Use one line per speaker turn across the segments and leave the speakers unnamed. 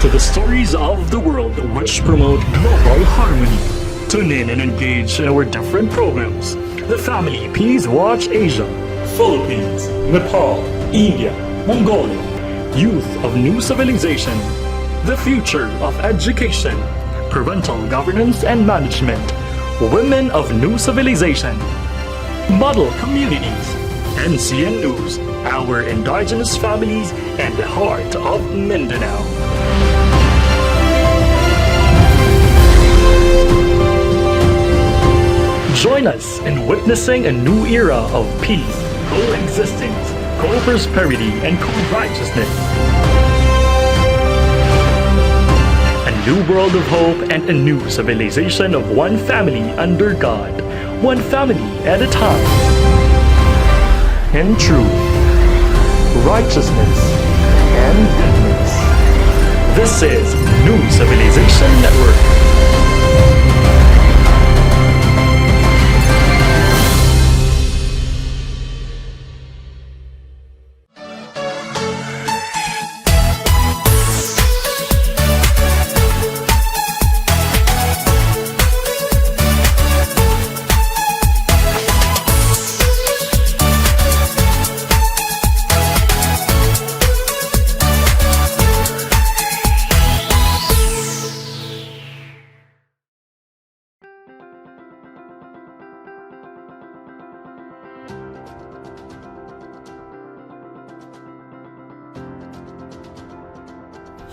to the stories of the world which promote global harmony. Tune in and engage in our different programs. The Family Peace Watch Asia, Philippines, Nepal, India, Mongolia, Youth of New Civilization, The Future of Education, Parental Governance and Management, Women of New Civilization, Model Communities, NCN News, Our Indigenous Families, and the Heart of Mindanao. Join us in witnessing a new era of peace, coexistence, co-prosperity, and co-righteousness. A new world of hope and a new civilization of one family under God, one family at a time. In truth, righteousness, and goodness. This is New Civilization Network.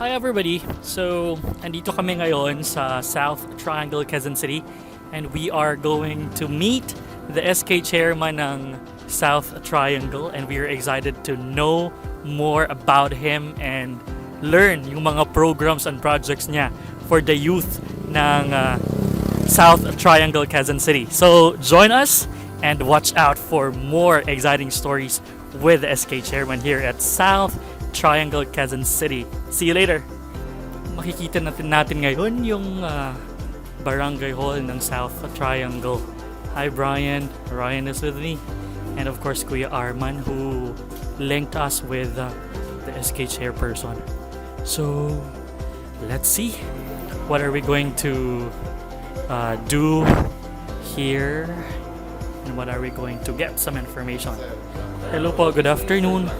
Hi everybody! So, andito kami ngayon sa South Triangle, Quezon City, and we are going to meet the SK chairman ng South Triangle, and we are excited to know more about him and learn yung mga programs and projects niya for the youth ng South Triangle, Quezon City. So, join us and watch out for more exciting stories with the SK chairman here at South Triangle, Quezon City. See you later! Makikita natin ngayon yung barangay hall ng South Triangle. Hi Brian, Ryan is with me. And of course Kuya Arman who linked us with the SK chairperson. So, let's see. What are we going to do here? And what are we going to get some information? Hello po, good afternoon.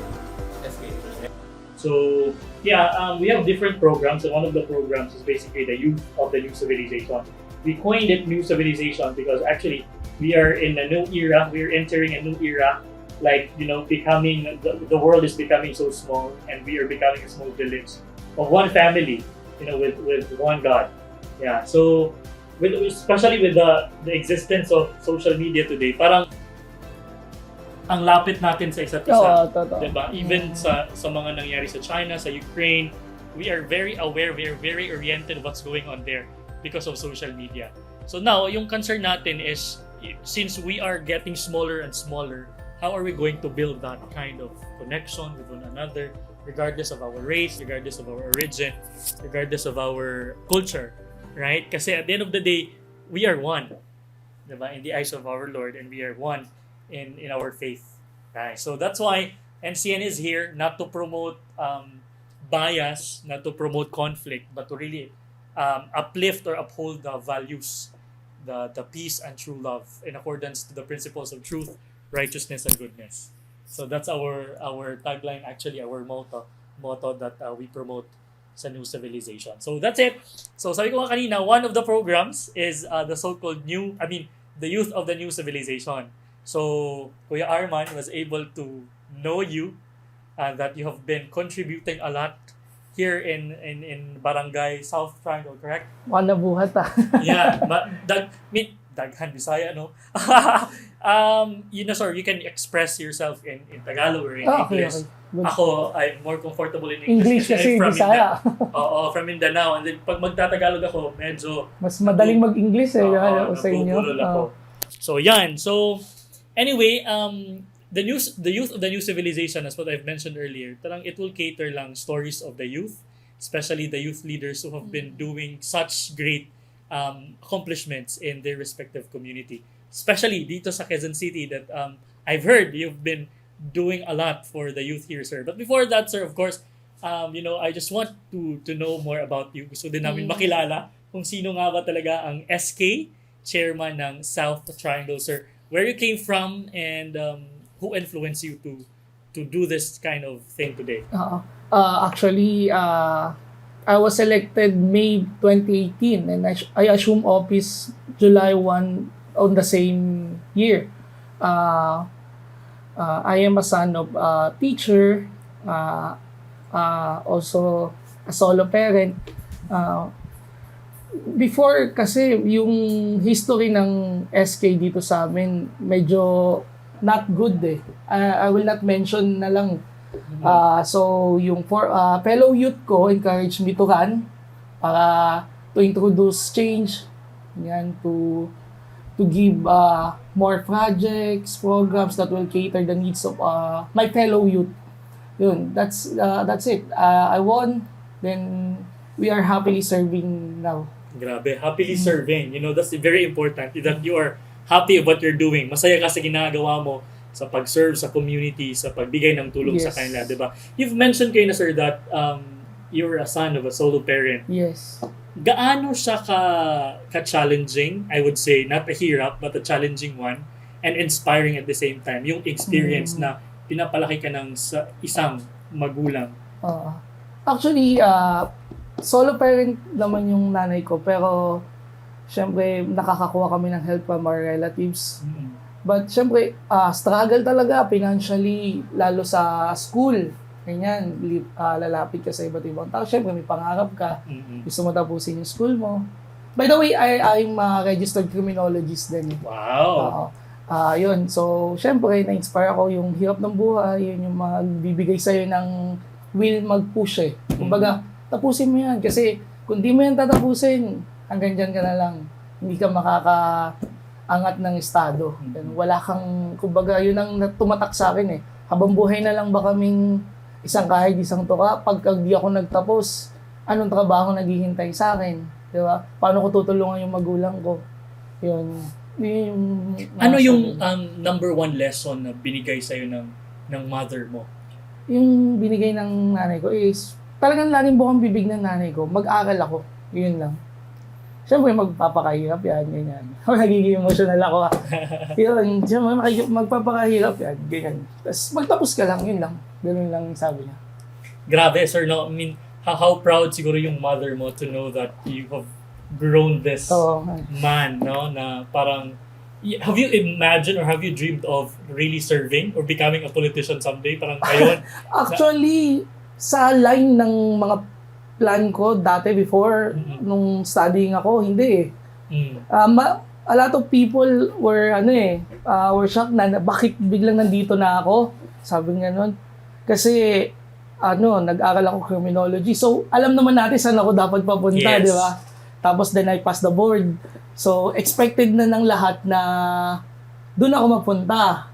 So, yeah, we have different programs, and one of the programs is basically the Youth of the New Civilization. We coined it New Civilization because actually we are in a new era. We are entering a new era, like, you know, becoming, the world is becoming so small, and we are becoming a small village of one family, you know, with one God. Yeah, so, especially with the existence of social media today, parang ang lapit natin sa isa't isa. Diba? Even sa mga nangyari sa China, sa Ukraine, we are very aware, we are very oriented of what's going on there because of social media. So now, yung concern natin is, since we are getting smaller and smaller, how are we going to build that kind of connection with one another, regardless of our race, regardless of our origin, regardless of our culture, right? Kasi at the end of the day, we are one, diba? In the eyes of our Lord, and we are one in our faith. Okay? So that's why NCN is here, not to promote bias, not to promote conflict, but to really uplift or uphold the values, the peace and true love in accordance to the principles of truth, righteousness, and goodness. So that's our tagline, actually our motto that we promote sa New Civilization. So that's it. So sabi ko nga kanina, one of the programs is the so-called the Youth of the New Civilization. So, Kuya Arman was able to know you, that you have been contributing a lot here in Barangay South Triangle, correct?
Nabuhat
Yeah, daghan Bisaya, no? You know, sir, you can express yourself in Tagalog or in English.
Okay.
Ako, I'm more comfortable in
English kasi
from
Bisaya.
Oo, from Mindanao. And then, pag magtatagalog ako, medyo
mas madaling mag-English sa inyo.
Ako. So, yan. So, anyway, the Youth of the New Civilization, as what I've mentioned earlier, tarang it will cater lang stories of the youth, especially the youth leaders who have been doing such great accomplishments in their respective community. Especially dito sa Quezon City that I've heard you've been doing a lot for the youth here, sir. But before that, sir, of course, I just want to know more about you. Gusto din namin makilala kung sino nga ba talaga ang SK, chairman ng South Triangle, sir. Where you came from and who influenced you to do this kind of thing today?
Actually, I was elected May 2018 and I assumed office July 1 on the same year. I am a son of a teacher, also a solo parent. Before kasi yung history ng SK dito sa amin medyo not good eh. I will not mention na lang. So yung fellow youth ko encouraged me to run para to introduce change, yan, to give more projects, programs that will cater the needs of my fellow youth. Yun, that's it. I won, then we are happily serving now.
Grabe, happily serving. That's very important that you are happy with what you're doing. Masaya ka sa ginagawa mo sa pag-serve sa community, sa pagbigay ng tulong sa kanila, di ba? You've mentioned kayo na, sir, that you're a son of a solo parent.
Yes.
Gaano siya ka-challenging, I would say, not a hirap, but a challenging one, and inspiring at the same time, yung experience na pinapalaki ka ng isang magulang?
Actually, solo parent naman yung nanay ko, pero syempre nakakakuha kami ng help from our relatives. But syempre, struggle talaga financially, lalo sa school. Ganyan, lalapit ka sa iba't ibang tao. Syempre, may pangarap ka. Gusto mo tapusin yung school mo. By the way, I'm a registered criminologist din.
Wow!
Yun. So, syempre, na-inspire ako yung hirap ng buhay. Yun yung magbibigay sa'yo ng will mag-push eh. Kumbaga, tapusin mo yan. Kasi kung di mo yan tatapusin, hanggang dyan ka na lang. Hindi ka makakaangat ng estado. Wala kang, kumbaga, yun ang tumatak sa akin eh. Habang buhay na lang ba kaming isang kahit isang tuka, pagka di ako nagtapos, anong trabaho naghihintay sa akin? Di ba? Paano ko tutulungan yung magulang ko? Yun.
Ano yung number one lesson na binigay sa'yo ng mother mo?
Yung binigay ng nanay ko is, talagang laging bukang bibig ng nanay ko, mag-aral ako. Yun lang. Siyempre, magpapakahirap yan, ganyan. Nagiging emotional ako. Yun, siyempre, magpapakahirap yan, ganyan. Tapos magtapos ka lang, yun lang. Ganun lang sabi niya.
Grabe, sir, no? I mean, how proud siguro yung mother mo to know that you have grown this man, no? Na parang, have you imagined or have you dreamed of really serving or becoming a politician someday? Parang ngayon?
Actually, sa line ng mga plan ko dati before, nung studying ako, hindi eh. A lot of people were, were shocked na bakit biglang nandito na ako. Sabi nga nun. Kasi, nag-aral ako criminology. So, alam naman natin saan ako dapat papunta, di ba? Tapos, then I passed the board. So, expected na ng lahat na doon ako mapunta.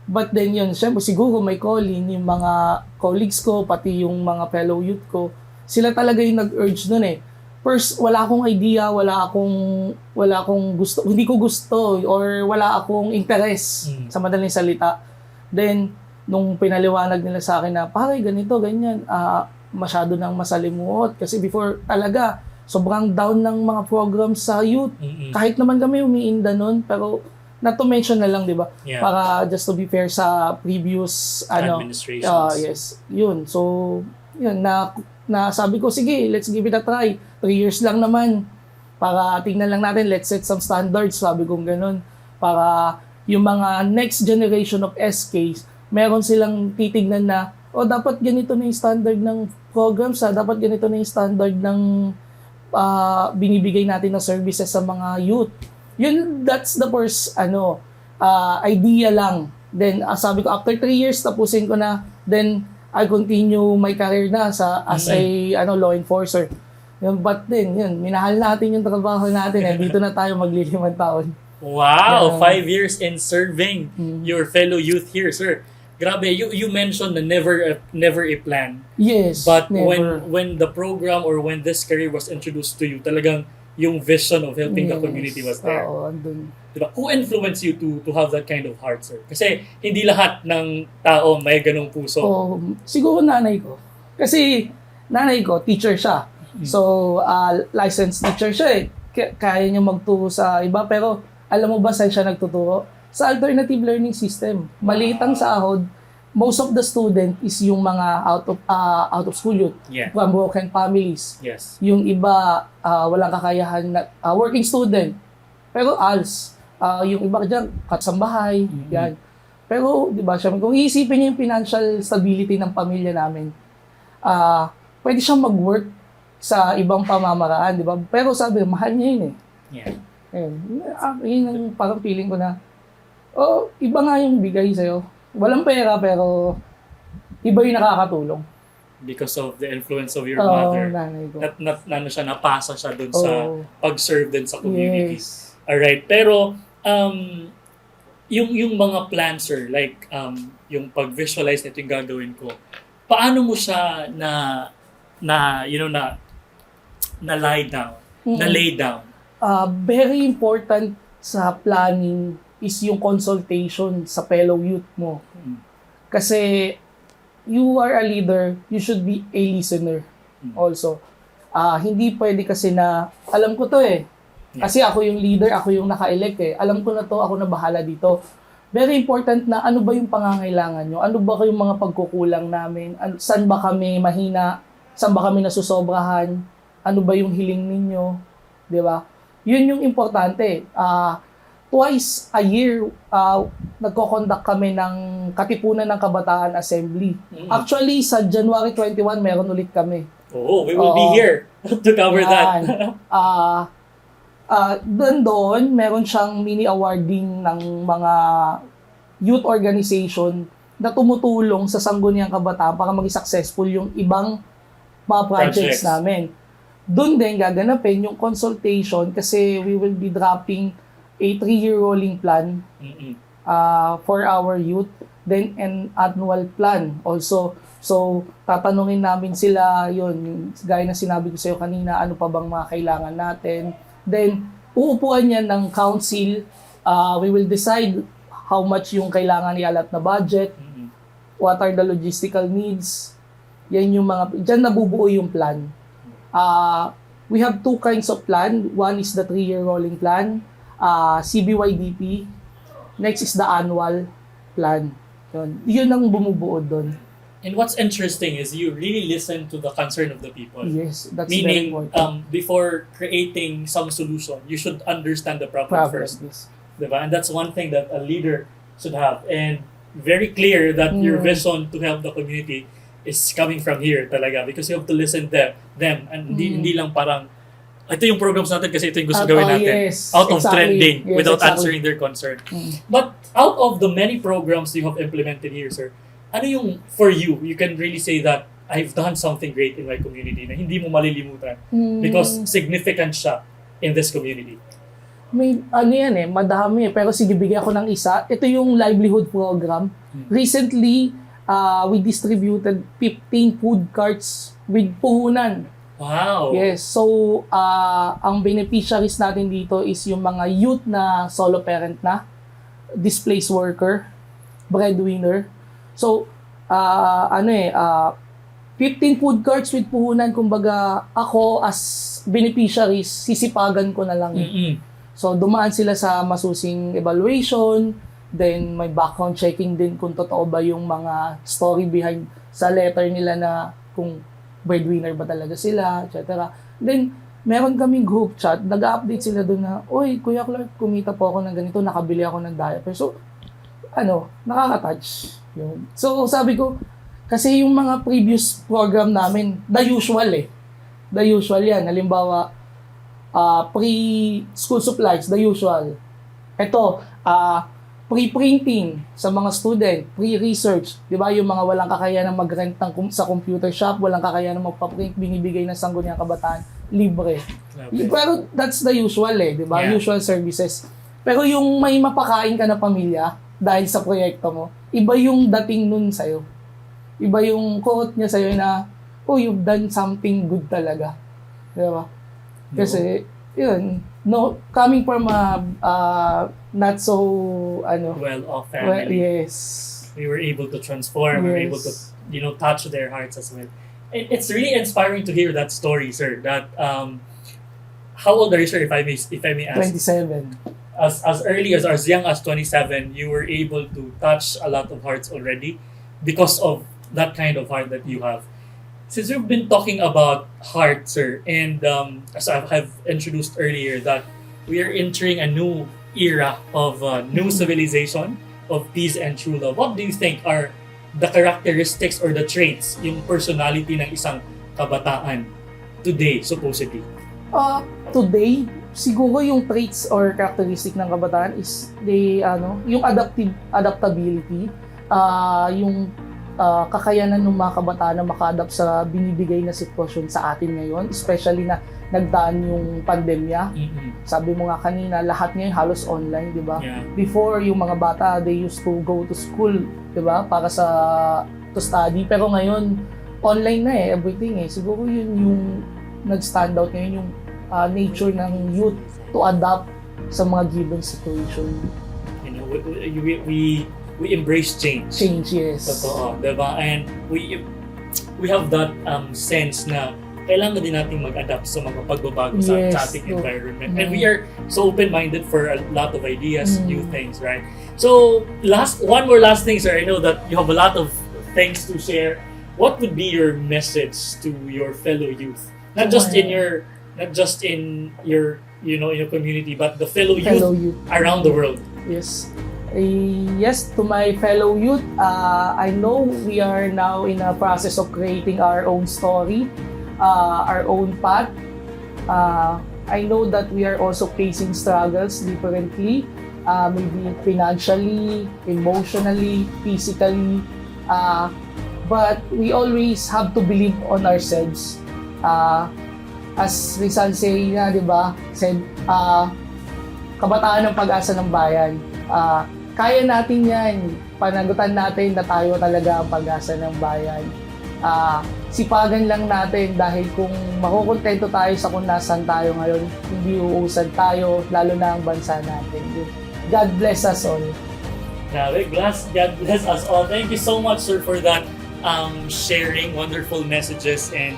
But then yun, syempre siguro may calling, yung mga colleagues ko, pati yung mga fellow youth ko, sila talaga yung nag-urge nun eh. First, wala akong idea, wala akong gusto, hindi ko gusto, or wala akong interest sa madaling salita. Then, nung pinaliwanag nila sa akin na, pare, ganito, ganyan, masyado nang masalimuot. Kasi before talaga, sobrang down ng mga programs sa youth. Kahit naman kami umiinda nun, pero not to mention na lang, di ba?
Yeah.
Para just to be fair sa previous
administrations.
Yes, yun. So, yun, na sabi ko, sige, let's give it a try. 3 years lang naman. Para tingnan lang natin, let's set some standards, sabi ko ganun. Para yung mga next generation of SKs, meron silang titignan na, dapat ganito na yung standard ng programs, dapat ganito na yung standard ng binibigay natin na services sa mga youth. Yun, that's the first idea lang. Then sabi ko, after 3 years tapusin ko na, then I continue my career na as a law enforcer. Yun, but then yun, minahal natin yung trabaho natin dito na tayo magli-5 taon.
Wow, 5 years in serving your fellow youth here, sir. Grabe, you mentioned na never a plan.
Yes,
but
never.
when the program or when this career was introduced to you, talagang yung vision of helping the community was there.
Oo, andun.
Diba? Who influenced you to have that kind of heart, sir? Kasi hindi lahat ng tao may ganong puso.
Siguro nanay ko. Kasi nanay ko, teacher siya. So, licensed teacher siya eh. Kaya niya magturo sa iba. Pero, alam mo ba saan siya nagtuturo? Sa alternative learning system. Maliit ang sahod. Most of the student is yung mga out of school youth.
Yeah.
From broken families.
Yes.
Yung iba, walang kakayahan na working student. Pero ALS. Yung iba dyan, katsambahay. Yan. Pero, di ba, kung iisipin niya yung financial stability ng pamilya namin, pwede siyang mag-work sa ibang pamamaraan, di ba? Pero sabi, mahal niya yun eh.
Yeah.
Yun ang parang feeling ko na, iba nga yung bigay sa'yo. Walang pera, pero iba yung nakakatulong.
Because of the influence of your mother.
Nanay ko.
Siya, napasa siya dun sa pag-serve din sa community.
Yes.
Alright, pero yung mga plans, sir, like yung pag-visualize nito yung gagawin ko, paano mo siya na lay down?
Very important sa planning is yung consultation sa fellow youth mo. Kasi you are a leader, you should be a listener also. Hindi pwede kasi na, alam ko to eh. Kasi ako yung leader, ako yung naka-elect eh. Alam ko na to, ako na bahala dito. Very important na ano ba yung pangangailangan nyo? Ano ba yung mga pagkukulang namin? Saan ba kami mahina? Saan ba kami nasusobrahan? Ano ba yung hiling ninyo? Di ba? Yun yung importante. Twice a year, nagko-conduct kami ng Katipunan ng Kabataan Assembly. Actually, sa January 21, meron ulit kami.
We will be here to cover that.
Doon, meron siyang mini awarding ng mga youth organization na tumutulong sa sangguniang kabataan para maging successful yung ibang mga projects namin. Doon din gaganapin yung consultation kasi we will be dropping a 3-year rolling plan for our youth, then an annual plan also. So, tatanungin namin sila yun, gaya na sinabi ko sa iyo kanina, ano pa bang mga kailangan natin. Then, uupuan yan ng council. We will decide how much yung kailangan ialat na budget, what are the logistical needs. Yan yung mga, dyan nabubuo yung plan. We have 2 kinds of plan. One is the 3-year rolling plan, CBYDP. Next is the annual plan. Yun ang bumubuo doon.
And what's interesting is you really listen to the concern of the people.
Yes, that's
Meaning,
very important.
before creating some solution, you should understand the problem first.
Yes.
Diba? And that's one thing that a leader should have. And very clear that your vision to help the community is coming from here talaga because you have to listen to them and hindi lang parang ito yung programs natin kasi ito yung gusto gawin natin.
Yes,
out of trending without
exactly.
answering their concern. But out of the many programs you have implemented here, sir, ano yung for you can really say that I've done something great in my community na hindi mo malilimutan because significant siya in this community?
May madami pero sige bigyan ko ng isa. Ito yung livelihood program. Recently, we distributed 15 food carts with puhunan.
Wow.
Yes, so ang beneficiaries natin dito is yung mga youth na solo parent na, displaced worker, breadwinner. So 15 food carts with puhunan, kumbaga ako as beneficiaries, sisipagan ko na lang. So dumaan sila sa masusing evaluation, then may background checking din kung totoo ba yung mga story behind sa letter nila na kung breadwinner ba talaga sila, etc. Then meron kaming group chat, nag-update sila doon na, oy, Kuya Clark, kumita po ako ng ganito, nakabili ako ng diaper. So, nakaka-touch. Yun. So, sabi ko, kasi yung mga previous program namin, the usual The usual yan. Halimbawa, pre-school supplies, the usual. Ito, pre-printing sa mga student, pre-research, di ba? Yung mga walang kakayanan mag-rent sa computer shop, walang kakayanan magpa-print, binibigay ng sangguniang kabataan, libre. Pero that's the usual di ba?
Yeah.
Usual services. Pero yung may mapakain ka na pamilya dahil sa proyekto mo, iba yung dating nun sa'yo. Iba yung quote niya sa'yo na, you've done something good talaga. Di ba? Kasi, yun, coming from a not so,
well-off family.
Yes.
We were able to transform, we were able to, touch their hearts as well. It's really inspiring to hear that story, sir. That how old are you, sir? If I may ask.
27.
As early as young as 27, you were able to touch a lot of hearts already because of that kind of heart that you have. Since we've been talking about heart, sir, and as I have introduced earlier, that we are entering a new era of new civilization, of peace and true love. What do you think are the characteristics or the traits, yung personality ng isang kabataan today, supposedly?
Today, siguro yung traits or characteristic ng kabataan is yung adaptability, yung kakayanan ng mga kabataan na maka-adapt sa binibigay na sitwasyon sa atin ngayon, especially na nagdaan yung pandemya. Sabi mo nga kanina, lahat ngayon halos online, di ba?
Yeah.
Before, yung mga bata, they used to go to school, di ba? Para to study. Pero ngayon, online na everything Siguro yun yung nag-stand out ngayon, yung nature ng youth to adapt sa mga given situation.
You know, we embrace change.
Change, yes.
Totoo, diba? And we have that sense na kailangan din nating mag-adapt sa mga pagbabago sa ating environment. And we are so open-minded for a lot of ideas, new things, right? So, one more last thing, sir. I know that you have a lot of things to share. What would be your message to your fellow youth? Not just in your in your community, but the fellow youth around the world.
Yes. Yes, to my fellow youth, I know we are now in a process of creating our own story, our own path. I know that we are also facing struggles differently, maybe financially, emotionally, physically, but we always have to believe on ourselves. As Rizal say na, di ba, said, kabataan ng pag-asa ng bayan. Kaya natin yan. Panagutan natin na tayo talaga ang pag-asa ng bayan. Sipagan lang natin dahil kung makukontento tayo sa kung nasan tayo ngayon, hindi uusad tayo, lalo na ang bansa natin. God bless us all.
God bless us all. Thank you so much, sir, for that sharing wonderful messages and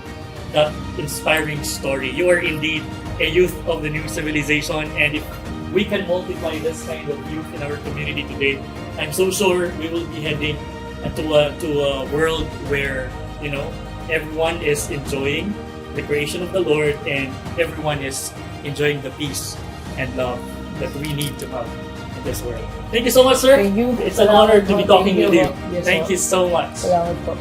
that inspiring story. You are indeed a youth of the new civilization, and if we can multiply this kind of youth in our community today, I'm so sure we will be heading to a world where, you know, everyone is enjoying the creation of the Lord and everyone is enjoying the peace and love that we need to have in this world. Thank you so much, sir.
Thank you.
It's an honor to be talking with you.
Yes,
Thank you so much.
Salamat po.